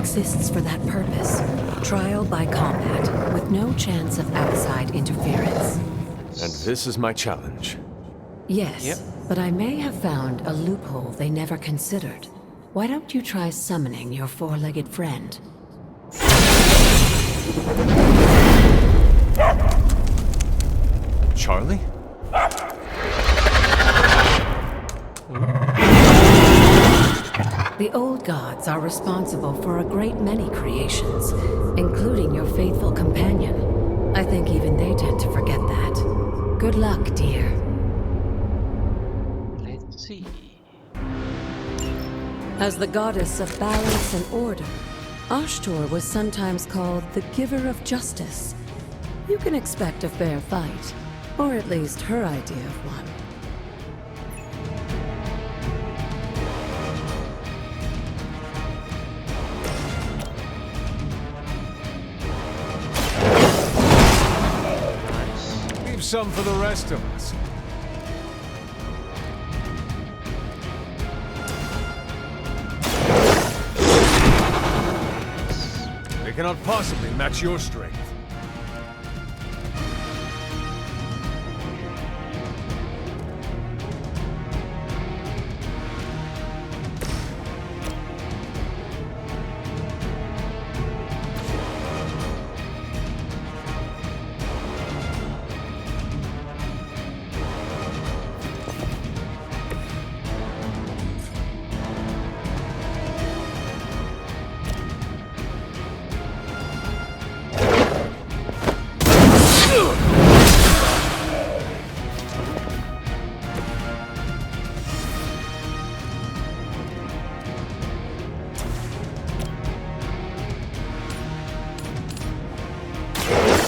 exists for that purpose. Trial by combat, with no chance of outside interference. And this is my challenge. Yes, Yep. but I may have found a loophole they never considered. Why don't you try summoning your four-legged friend? Charlie? The old gods are responsible for a great many creations, including your faithful companion. I think even they tend to forget that. Good luck, dear. Let's see. As the goddess of balance and order, Ashtor was sometimes called the giver of justice. You can expect a fair fight, or at least her idea of one. Nice. Leave some for the rest of us. They cannot possibly match your strength.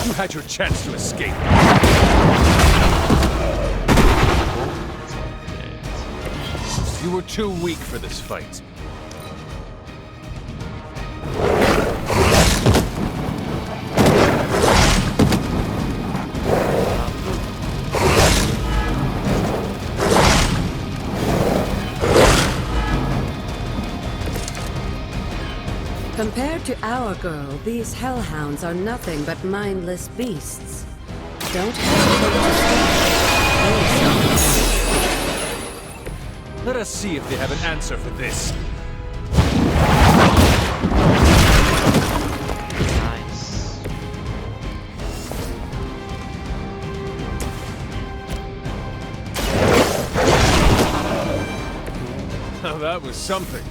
You had your chance to escape. You were too weak for this fight. Compared to our girl, these hellhounds are nothing but mindless beasts. Don't hesitate to stop. Let us see if they have an answer for this. Nice. Now that was something.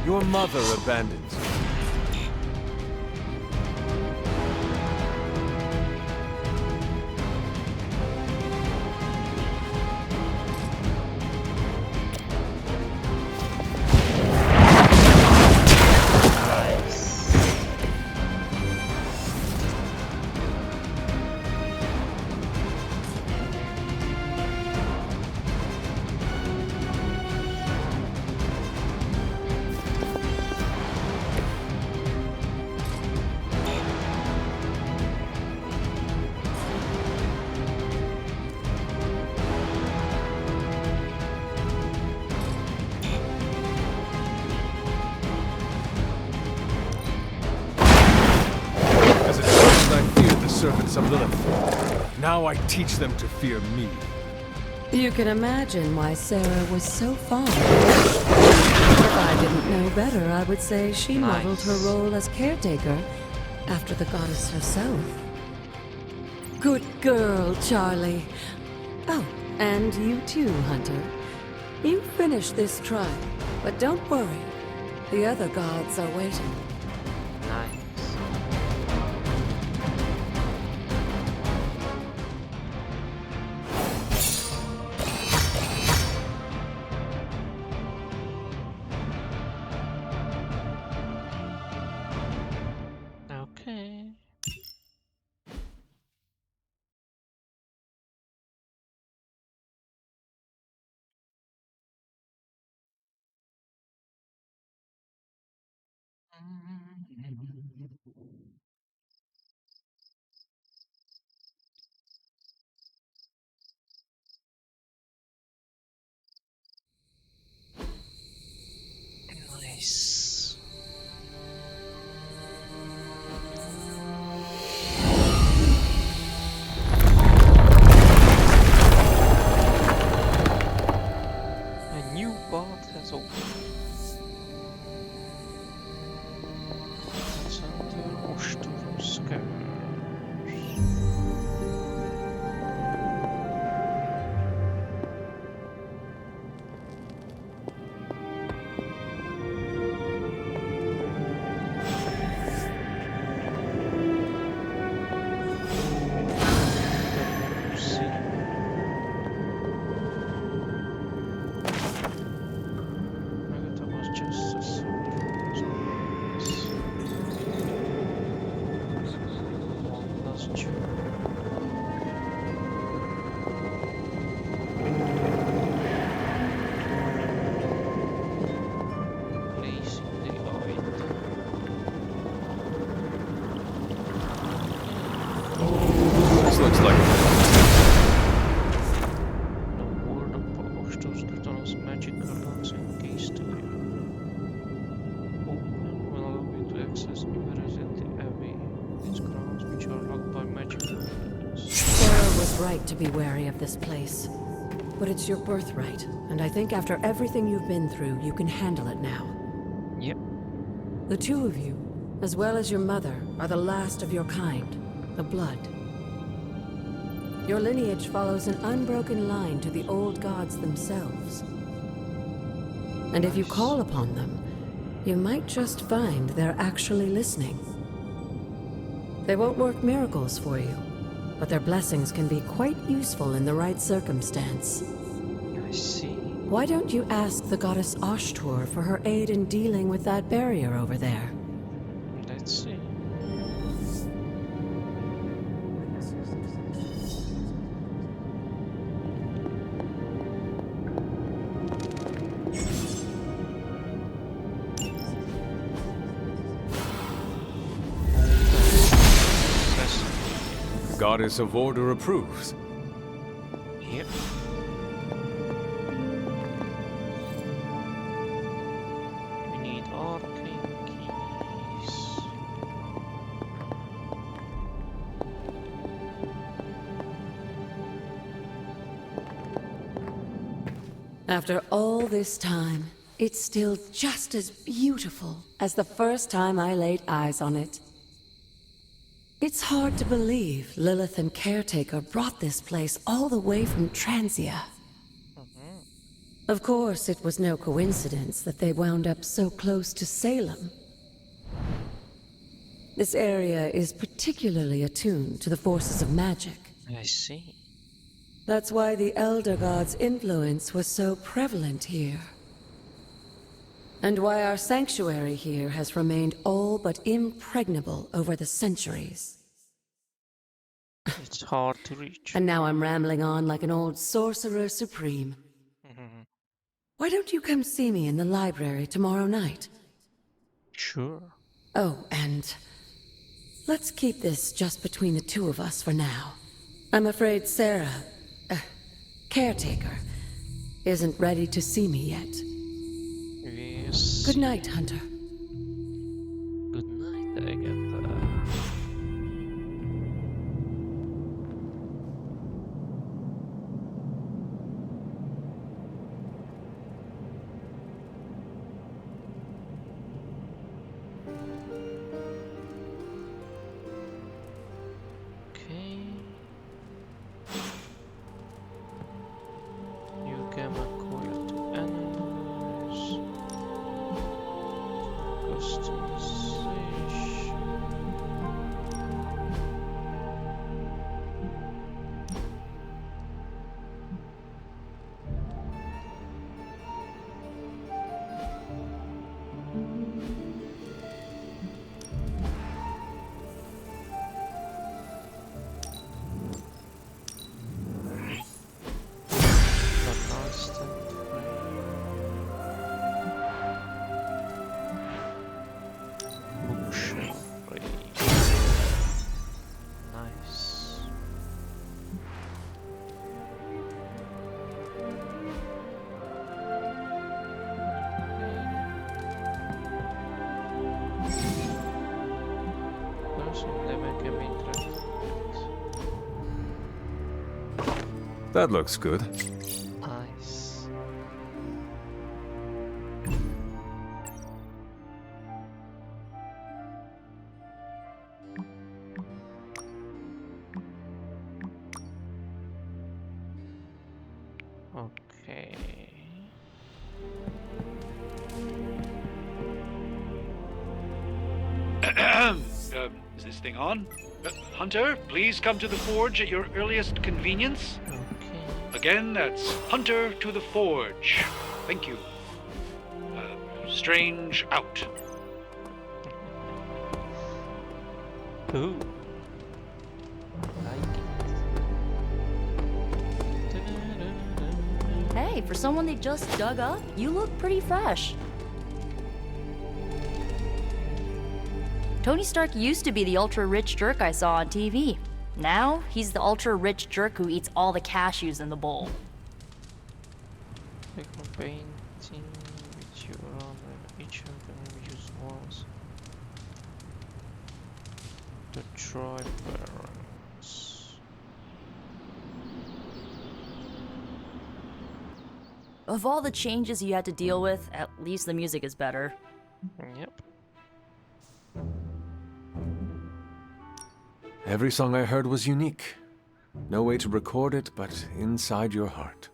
Your mother abandons you. As a child, I feared the servants of Lilith. Now I teach them to fear me. You can imagine why Sarah was so fond of her. If I didn't know better, I would say she modeled her role as caretaker after the goddess herself. Good girl, Charlie. Oh, and you too, Hunter. You finished this trial, but don't worry. The other gods are waiting. Nice. Okay. right to be wary of this place. But it's your birthright, and I think after everything you've been through, you can handle it now. Yep. The two of you, as well as your mother, are the last of your kind, the Blood. Your lineage follows an unbroken line to the old gods themselves. And if you call upon them, you might just find they're actually listening. They won't work miracles for you, but their blessings can be quite useful in the right circumstance. I see. Why don't you ask the goddess Ashtur for her aid in dealing with that barrier over there? Let's see. Goddess of Order approves. Yep. We need arcane keys. After all this time, it's still just as beautiful as the first time I laid eyes on it. It's hard to believe Lilith and Caretaker brought this place all the way from Transia. Of course, it was no coincidence that they wound up so close to Salem. This area is particularly attuned to the forces of magic. I see. That's why the Elder God's influence was so prevalent here. And why our sanctuary here has remained all but impregnable over the centuries. It's hard to reach. And now I'm rambling on like an old sorcerer supreme. Why don't you come see me in the library tomorrow night? Sure. Oh, and let's keep this just between the two of us for now. I'm afraid Sarah, Caretaker, isn't ready to see me yet. Yes. Good night, Hunter. Good night, Agatha. Okay. You can acquire to animals. Customization. Nice. That looks good. Nice. Okay. Is this thing on? Hunter, please come to the forge at your earliest convenience. Okay. Again, that's Hunter to the forge. Thank you. Strange out. Ooh. Like it. Hey, for someone they just dug up, you look pretty fresh. Tony Stark used to be the ultra-rich jerk I saw on TV. Now, he's the ultra-rich jerk who eats all the cashews in the bowl. Like a painting with your arm and each of them use walls to try parents. Of all the changes you had to deal with, at least the music is better. Yep. Every song I heard was unique. No way to record it, but inside your heart.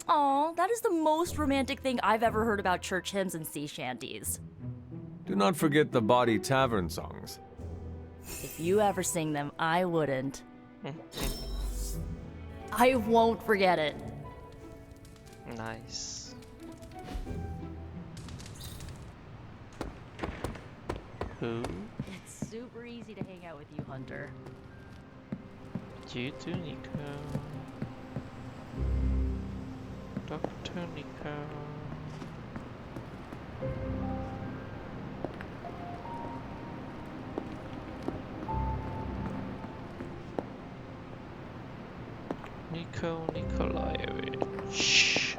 Aw, that is the most romantic thing I've ever heard about church hymns and sea shanties. Do not forget the Body Tavern songs. If you ever sing them, I wouldn't. I won't forget it. Nice. Who? It's super easy to hang out with you, Hunter. You too, Nico. Dr. Nico. Nico Nikolaevich.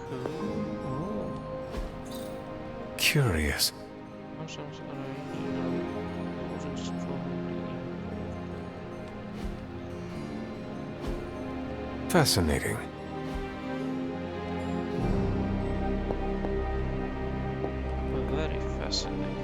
Cool. Curious. Fascinating. Very fascinating.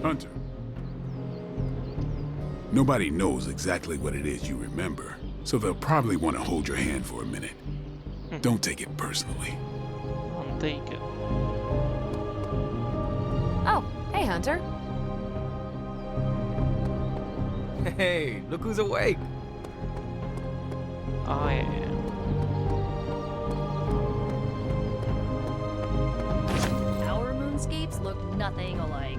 Hunter. Nobody knows exactly what it is you remember, so they'll probably want to hold your hand for a minute. Don't take it personally. I'll take it. Oh, hey, Hunter. Hey, look who's awake! I am. Our moonscapes look nothing alike.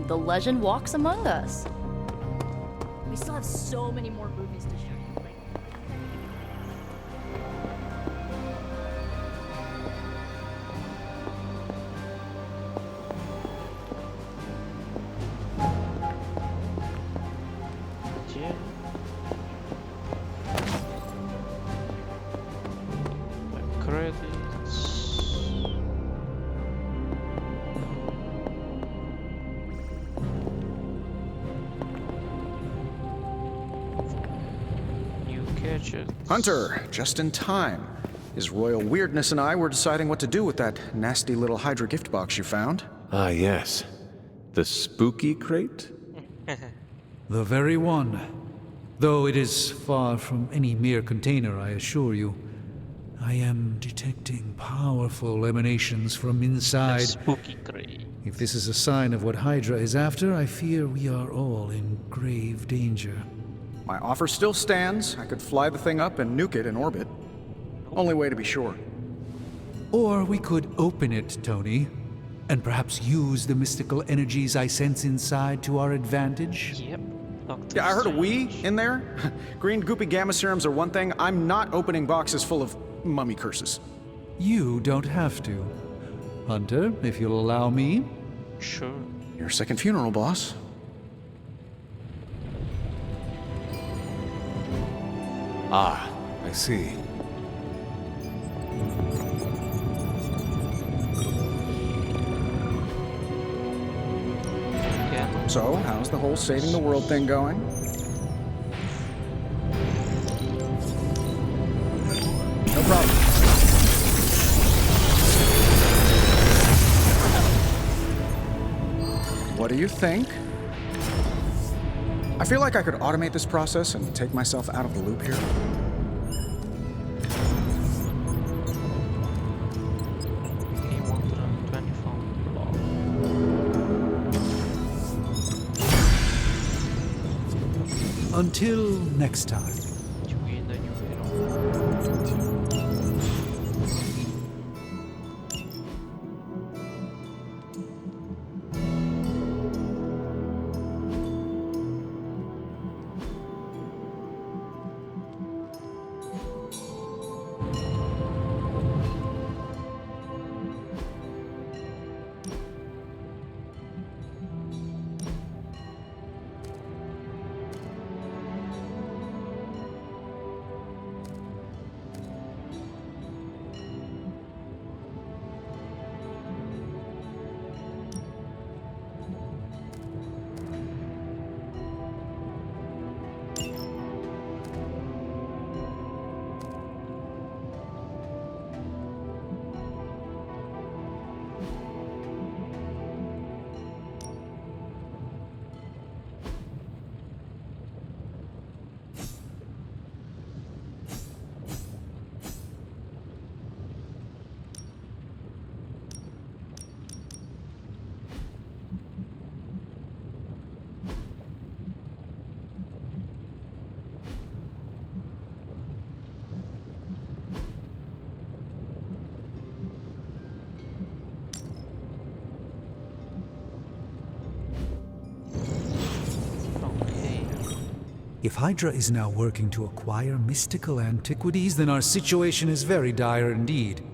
The legend walks among us. We still have so many more movies to show you. Yeah. The credits. You catch it. Hunter, just in time. His royal weirdness and I were deciding what to do with that nasty little Hydra gift box you found. Ah, yes. The spooky crate? The very one. Though it is far from any mere container, I assure you. I am detecting powerful emanations from inside. Spooky crate. If this is a sign of what Hydra is after, I fear we are all in grave danger. My offer still stands. I could fly the thing up and nuke it in orbit. Only way to be sure. Or we could open it, Tony, and perhaps use the mystical energies I sense inside to our advantage. Yep. Doctor Yeah, I heard a we Strange. in there. Green goopy gamma serums are one thing. I'm not opening boxes full of mummy curses. You don't have to. Hunter, if you'll allow me. Sure. Your second funeral, boss. Ah, I see. Yeah. So, how's the whole saving the world thing going? No problem. What do you think? I feel like I could automate this process and take myself out of the loop here. He wanted a 24 block. Until next time. You win, then you win. If Hydra is now working to acquire mystical antiquities, then our situation is very dire indeed.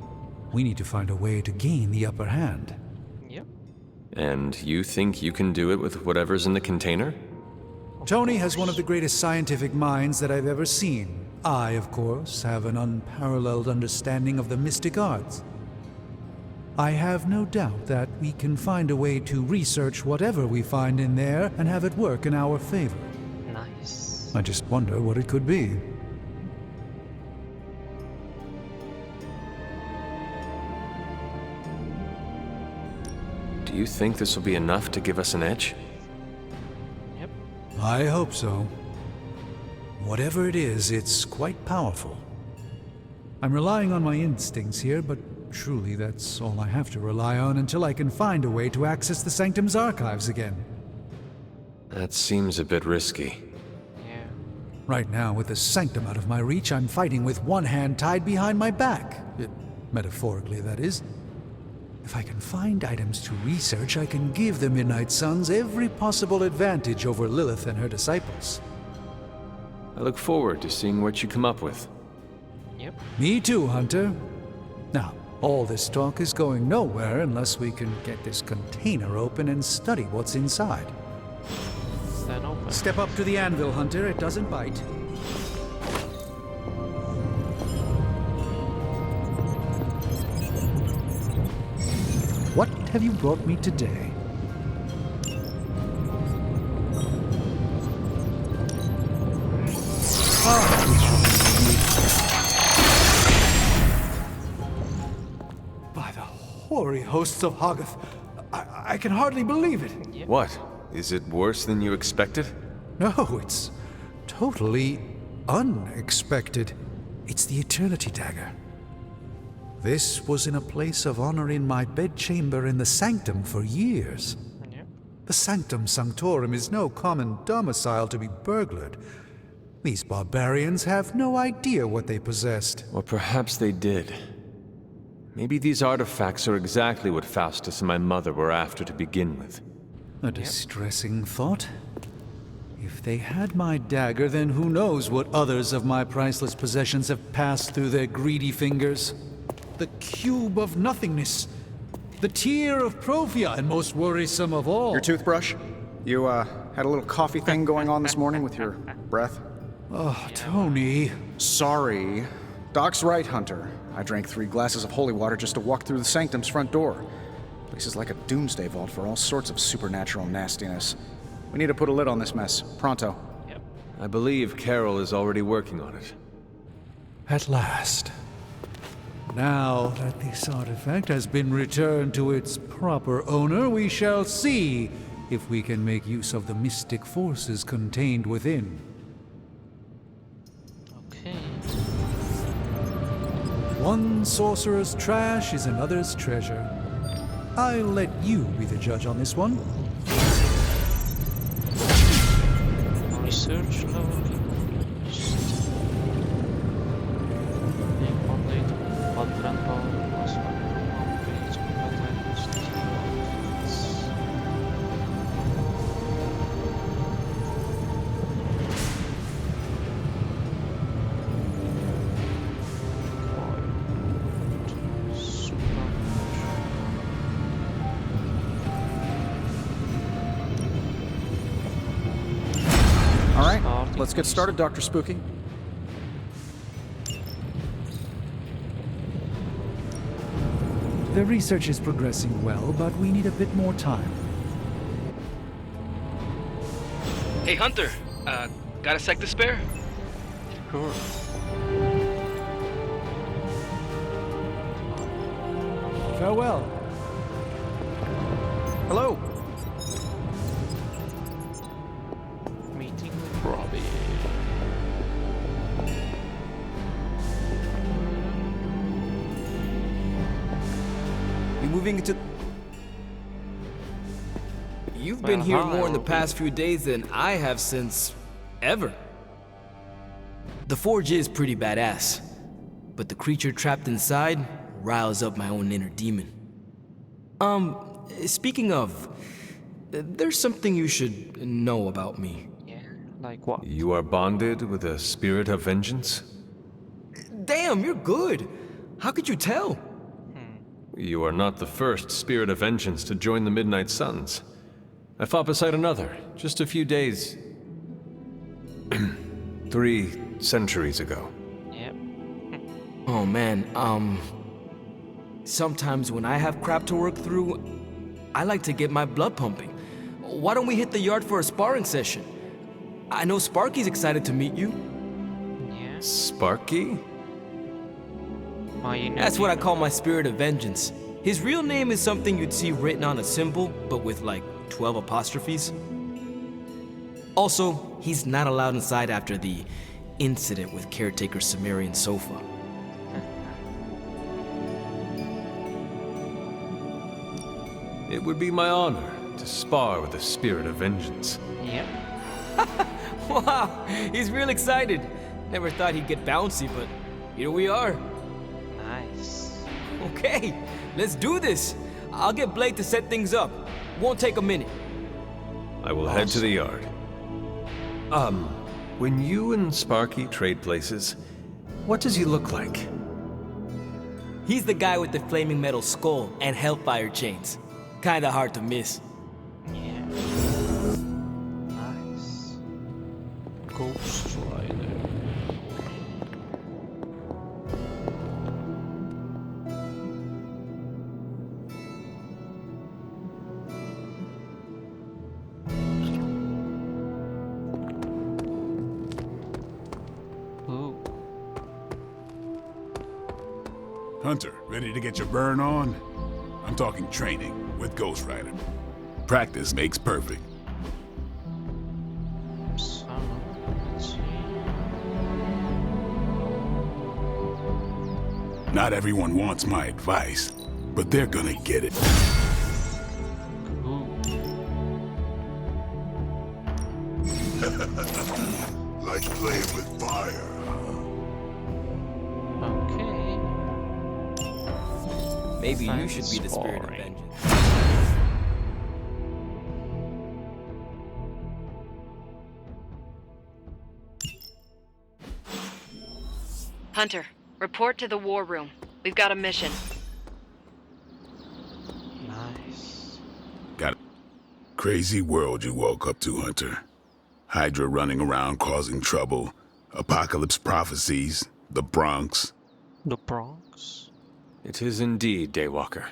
We need to find a way to gain the upper hand. Yep. And you think you can do it with whatever's in the container? Tony has one of the greatest scientific minds that I've ever seen. I, of course, have an unparalleled understanding of the mystic arts. I have no doubt that we can find a way to research whatever we find in there and have it work in our favor. Nice. I just wonder what it could be. Do you think this will be enough to give us an edge? Yep. I hope so. Whatever it is, it's quite powerful. I'm relying on my instincts here, but truly that's all I have to rely on until I can find a way to access the Sanctum's archives again. That seems a bit risky. Yeah. Right now, with the Sanctum out of my reach, I'm fighting with one hand tied behind my back. Metaphorically, that is. If I can find items to research, I can give the Midnight Suns every possible advantage over Lilith and her disciples. I look forward to seeing what you come up with. Yep. Me too, Hunter. Now, all this talk is going nowhere unless we can get this container open and study what's inside. Then open. Step up to the anvil, Hunter. It doesn't bite. What have you brought me today? By the hoary hosts of Agathas, I can hardly believe it. Yep. What? Is it worse than you expected? No, it's totally unexpected. It's the Eternity Dagger. This was in a place of honor in my bedchamber in the Sanctum for years. Yep. The Sanctum Sanctorum is no common domicile to be burglared. These barbarians have no idea what they possessed. Or perhaps they did. Maybe these artifacts are exactly what Faustus and my mother were after to begin with. A distressing thought. If they had my dagger, then who knows what others of my priceless possessions have passed through their greedy fingers. The cube of nothingness. The tear of Prophia, and most worrisome of all. Your toothbrush? You, had a little coffee thing going on this morning with your breath? Oh, Tony. Sorry. Doc's right, Hunter. I drank 3 glasses of holy water just to walk through the Sanctum's front door. Place is like a doomsday vault for all sorts of supernatural nastiness. We need to put a lid on this mess. Pronto. Yep. I believe Carol is already working on it. At last. Now that this artifact has been returned to its proper owner, we shall see if we can make use of the mystic forces contained within. Okay. One sorcerer's trash is another's treasure. I'll let you be the judge on this one. Research level increased. Update quadrant power plus 1 upgrades patterns. All right, let's get started, Dr. Spooky. The research is progressing well, but we need a bit more time. Hey, Hunter. Got a sec to spare? Sure. Farewell. Hello. Meeting with Robbie. You moving into... You've been Well, here hi, more in the Ruby. past few days than I have since... ever. The forge is pretty badass, but the creature trapped inside riles up my own inner demon. Speaking of, there's something you should know about me. Yeah. Like what? You are bonded with a spirit of vengeance? Damn, you're good. How could you tell? You are not the first spirit of vengeance to join the Midnight Suns. I fought beside another, just a few days... 3 centuries ago. Yep. Oh man, sometimes when I have crap to work through, I like to get my blood pumping. Why don't we hit the yard for a sparring session? I know Sparky's excited to meet you. Yeah. Sparky? That's what I call my spirit of vengeance. His real name is something you'd see written on a symbol, but with like 12 apostrophes. Also, he's not allowed inside after the incident with caretaker Sumerian sofa. It would be my honor to spar with the spirit of vengeance. Yep. Wow, he's real excited. Never thought he'd get bouncy, but here we are. Nice. Okay, let's do this. I'll get Blake to set things up. Won't take a minute. I will head to the yard. When you and Sparky trade places, what does he look like? He's the guy with the flaming metal skull and hellfire chains. Kinda hard to miss. Yeah. Nice. Ghost Rider. Ooh. Hunter, ready to get your burn on? I'm talking training with Ghost Rider. Practice makes perfect. So, let's see. Not everyone wants my advice, but they're gonna get it. Ooh. Like playing with fire. Okay. Maybe you Fine should be the spirit of sparring. vengeance. Hunter, report to the war room. We've got a mission. Nice. Got it. Crazy world you woke up to, Hunter. Hydra running around causing trouble. Apocalypse prophecies. The Bronx. The Bronx. It is indeed, Daywalker.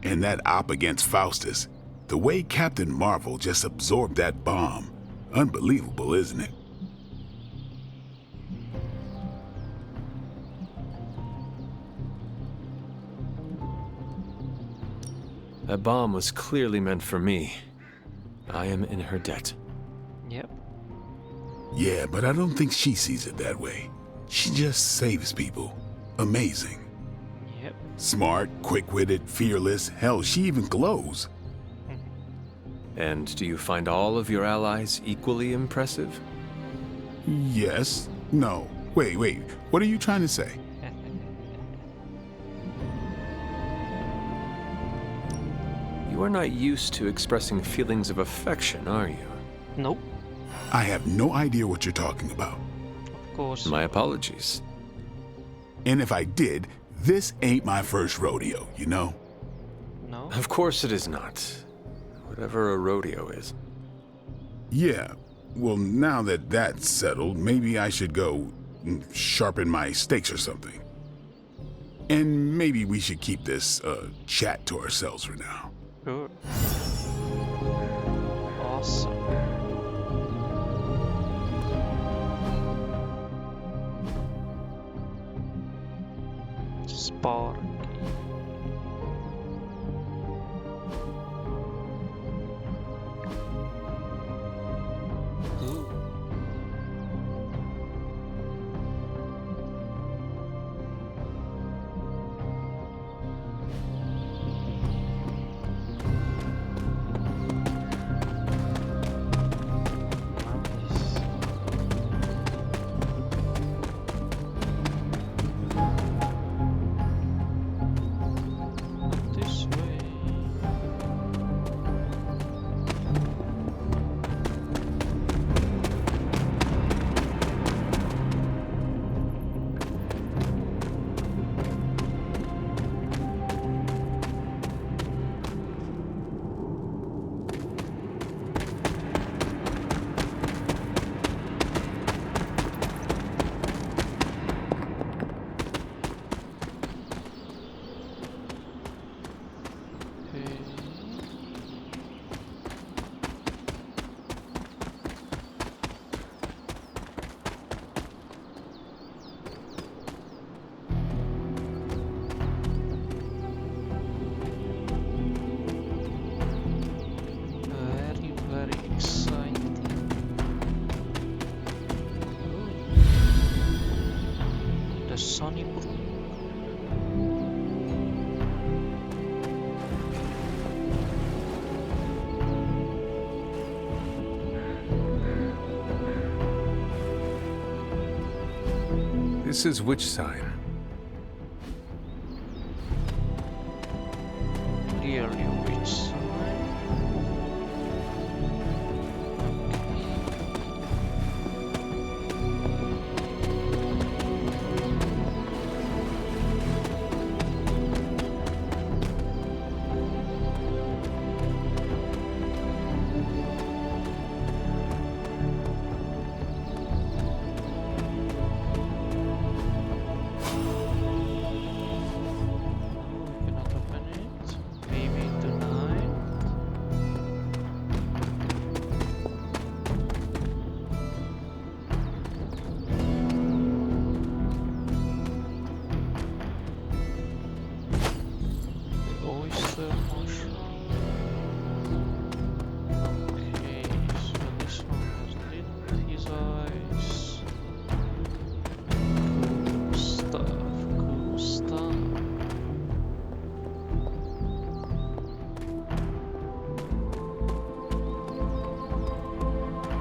And that op against Faustus. The way Captain Marvel just absorbed that bomb. Unbelievable, isn't it? That bomb was clearly meant for me. I am in her debt. Yep. Yeah, but I don't think she sees it that way. She just saves people. Amazing. Yep. Smart, quick-witted, fearless. Hell, she even glows. And do you find all of your allies equally impressive? Yes. No. Wait. What are you trying to say? You are not used to expressing feelings of affection, are you? Nope. I have no idea what you're talking about. Of course. My apologies. And if I did, this ain't my first rodeo, you know? No. Of course it is not. Whatever a rodeo is. Yeah. Well, now that that's settled, maybe I should go sharpen my stakes or something. And maybe we should keep this chat to ourselves for now. Sure. Awesome. Spark. Ooh. Nice. This is which sign?